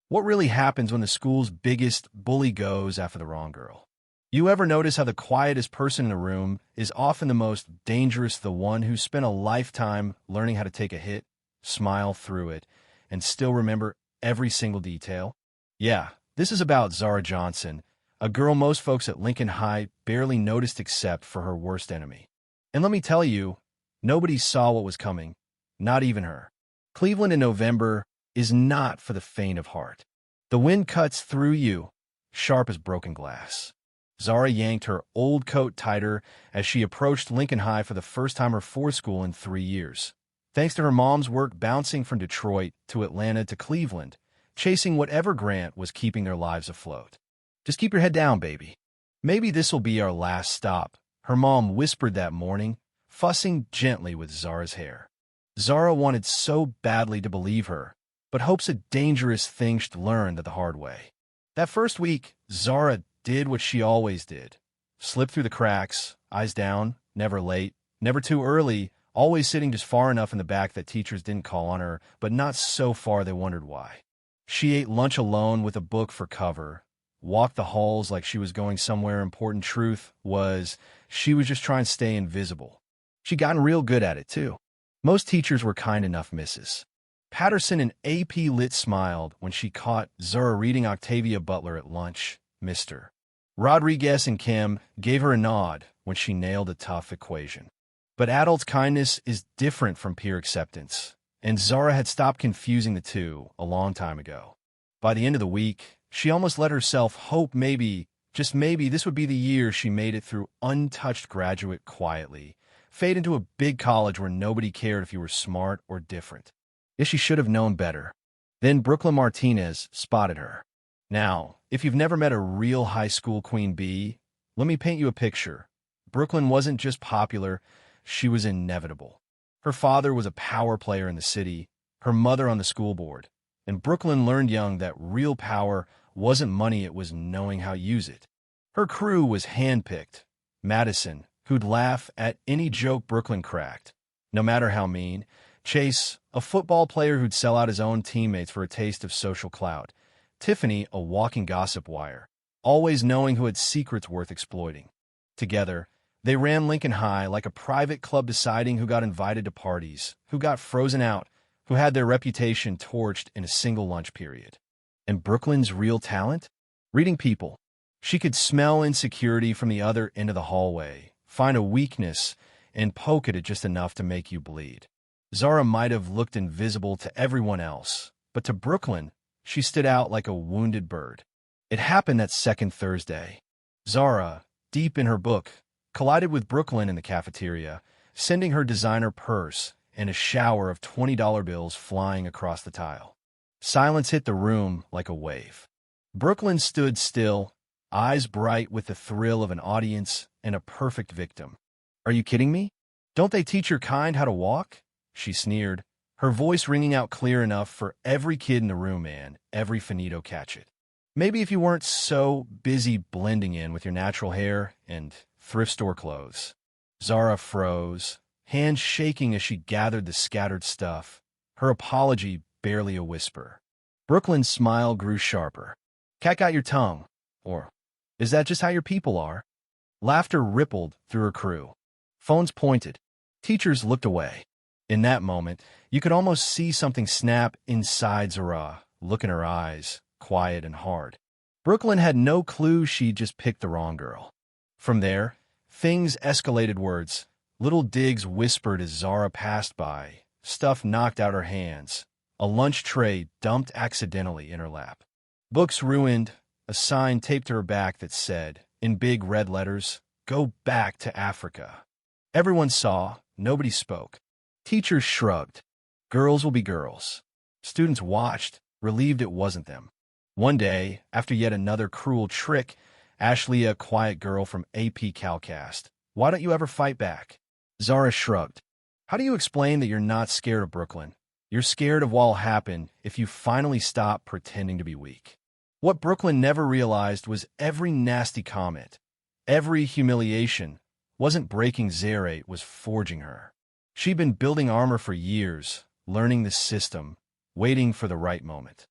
What really happens when the school's biggest bully goes after the wrong girl? You ever notice how the quietest person in the room is often the most dangerous, the one who spent a lifetime learning how to take a hit, smile through it, and still remember every single detail? Yeah, this is about Zara Johnson, a girl most folks at Lincoln High barely noticed except for her worst enemy. And let me tell you, nobody saw what was coming, not even her. Cleveland in November is not for the faint of heart. The wind cuts through you, sharp as broken glass. Zara yanked her old coat tighter as she approached Lincoln High for the first time her fourth school in 3 years. Thanks to her mom's work bouncing from Detroit to Atlanta to Cleveland, chasing whatever grant was keeping their lives afloat. Just keep your head down, baby. Maybe this'll be our last stop, her mom whispered that morning, fussing gently with Zara's hair. Zara wanted so badly to believe her, but hope's a dangerous thing she'd learned the hard way. That first week, Zara did what she always did. Slipped through the cracks, eyes down, never late, never too early, always sitting just far enough in the back that teachers didn't call on her, but not so far they wondered why. She ate lunch alone with a book for cover, walked the halls like she was going somewhere important. Truth was, she was just trying to stay invisible. She'd gotten real good at it, too. Most teachers were kind enough misses. Patterson and AP Lit smiled when she caught Zara reading Octavia Butler at lunch, Mr. Rodriguez and Kim gave her a nod when she nailed a tough equation. But adult kindness is different from peer acceptance, and Zara had stopped confusing the two a long time ago. By the end of the week, she almost let herself hope maybe, just maybe, this would be the year she made it through untouched graduate quietly, fade into a big college where nobody cared if you were smart or different. Yes, she should have known better. Then Brooklyn Martinez spotted her. Now, if you've never met a real high school queen bee, let me paint you a picture. Brooklyn wasn't just popular, she was inevitable. Her father was a power player in the city, her mother on the school board, and Brooklyn learned young that real power wasn't money, it was knowing how to use it. Her crew was handpicked. Madison, who'd laugh at any joke Brooklyn cracked, no matter how mean. Chase, a football player who'd sell out his own teammates for a taste of social clout. Tiffany, a walking gossip wire, always knowing who had secrets worth exploiting. Together, they ran Lincoln High like a private club, deciding who got invited to parties, who got frozen out, who had their reputation torched in a single lunch period. And Brooklyn's real talent? Reading people. She could smell insecurity from the other end of the hallway, find a weakness, and poke at it just enough to make you bleed. Zara might have looked invisible to everyone else, but to Brooklyn, she stood out like a wounded bird. It happened that second Thursday. Zara, deep in her book, collided with Brooklyn in the cafeteria, sending her designer purse and a shower of $20 bills flying across the tile. Silence hit the room like a wave. Brooklyn stood still, eyes bright with the thrill of an audience and a perfect victim. "Are you kidding me? Don't they teach your kind how to walk?" she sneered, her voice ringing out clear enough for every kid in the room and every finito catch it. Maybe if you weren't so busy blending in with your natural hair and thrift store clothes. Zara froze, hands shaking as she gathered the scattered stuff, her apology barely a whisper. Brooklyn's smile grew sharper. "Cat got your tongue," or "Is that just how your people are?" Laughter rippled through her crew. Phones pointed. Teachers looked away. In that moment, you could almost see something snap inside Zara, look in her eyes, quiet and hard. Brooklyn had no clue she'd just picked the wrong girl. From there, things escalated. Words, little digs whispered as Zara passed by, stuff knocked out her hands, a lunch tray dumped accidentally in her lap. Books ruined, a sign taped to her back that said, in big red letters, "Go back to Africa." Everyone saw, nobody spoke. Teachers shrugged. Girls will be girls. Students watched, relieved it wasn't them. One day, after yet another cruel trick, Ashley, a quiet girl from AP Calc, asked, "Why don't you ever fight back?" Zara shrugged. "How do you explain that you're not scared of Brooklyn? You're scared of what'll happen if you finally stop pretending to be weak." What Brooklyn never realized was every nasty comment, every humiliation, wasn't breaking Zara, it was forging her. She'd been building armor for years, learning the system, waiting for the right moment.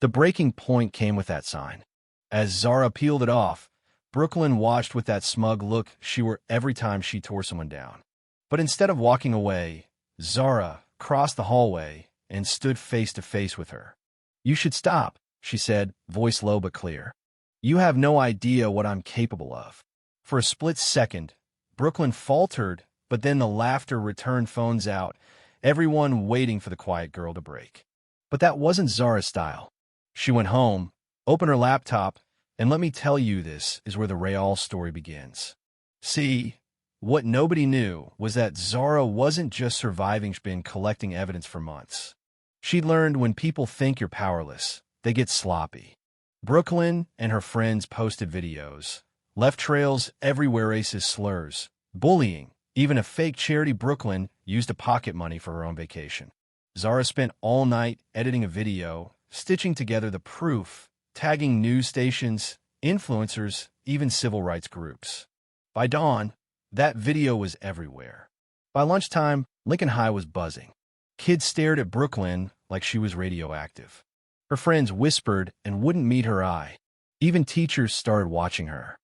The breaking point came with that sign. As Zara peeled it off, Brooklyn watched with that smug look she wore every time she tore someone down. But instead of walking away, Zara crossed the hallway and stood face to face with her. "You should stop," she said, voice low but clear. "You have no idea what I'm capable of." For a split second, Brooklyn faltered, but then the laughter returned, phones out, everyone waiting for the quiet girl to break. But that wasn't Zara's style. She went home, opened her laptop, and let me tell you, this is where the real story begins. See, what nobody knew was that Zara wasn't just surviving, she'd been collecting evidence for months. She learned when people think you're powerless, they get sloppy. Brooklyn and her friends posted videos, left trails everywhere, racist slurs, bullying, even a fake charity. Brooklyn used to pocket money for her own vacation. Zara spent all night editing a video, stitching together the proof, tagging news stations, influencers, even civil rights groups. By dawn, that video was everywhere. By lunchtime, Lincoln High was buzzing. Kids stared at Brooklyn like she was radioactive. Her friends whispered and wouldn't meet her eye. Even teachers started watching her.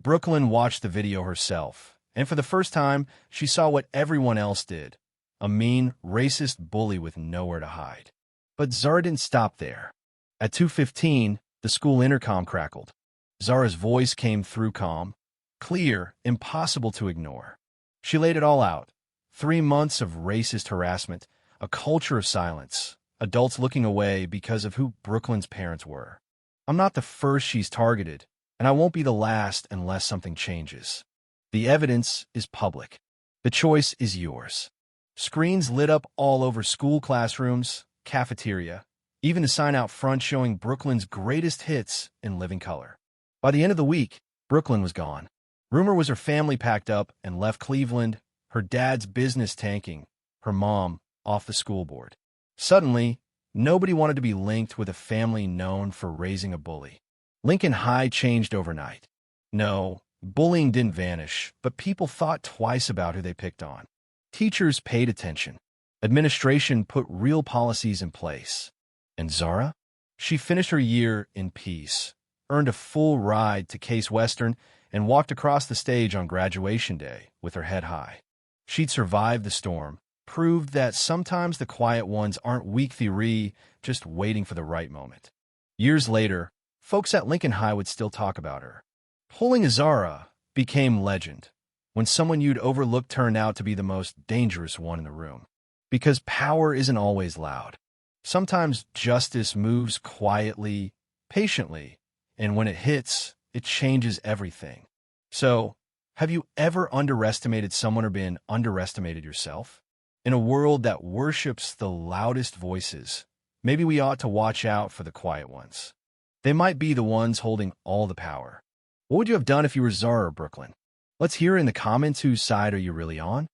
Brooklyn watched the video herself, and for the first time, she saw what everyone else did: a mean, racist bully with nowhere to hide. But Zara didn't stop there. At 2:15, the school intercom crackled. Zara's voice came through, calm, clear, impossible to ignore. She laid it all out. 3 months of racist harassment, a culture of silence, adults looking away because of who Brooklyn's parents were. "I'm not the first she's targeted, and I won't be the last unless something changes. The evidence is public. The choice is yours." Screens lit up all over school classrooms, cafeteria, even a sign out front showing Brooklyn's greatest hits in living color. By the end of the week, Brooklyn was gone. Rumor was her family packed up and left Cleveland, her dad's business tanking, her mom off the school board. Suddenly, nobody wanted to be linked with a family known for raising a bully. Lincoln High changed overnight. No, bullying didn't vanish, but people thought twice about who they picked on. Teachers paid attention. Administration put real policies in place. And Zara? She finished her year in peace, earned a full ride to Case Western, and walked across the stage on graduation day with her head high. She'd survived the storm, proved that sometimes the quiet ones aren't weak theory, just waiting for the right moment. Years later, folks at Lincoln High would still talk about her. Pulling a Zara became legend when someone you'd overlooked turned out to be the most dangerous one in the room. Because power isn't always loud. Sometimes justice moves quietly, patiently, and when it hits, it changes everything. So, have you ever underestimated someone or been underestimated yourself? In a world that worships the loudest voices, maybe we ought to watch out for the quiet ones. They might be the ones holding all the power. What would you have done if you were Zara or Brooklyn? Let's hear in the comments whose side are you really on?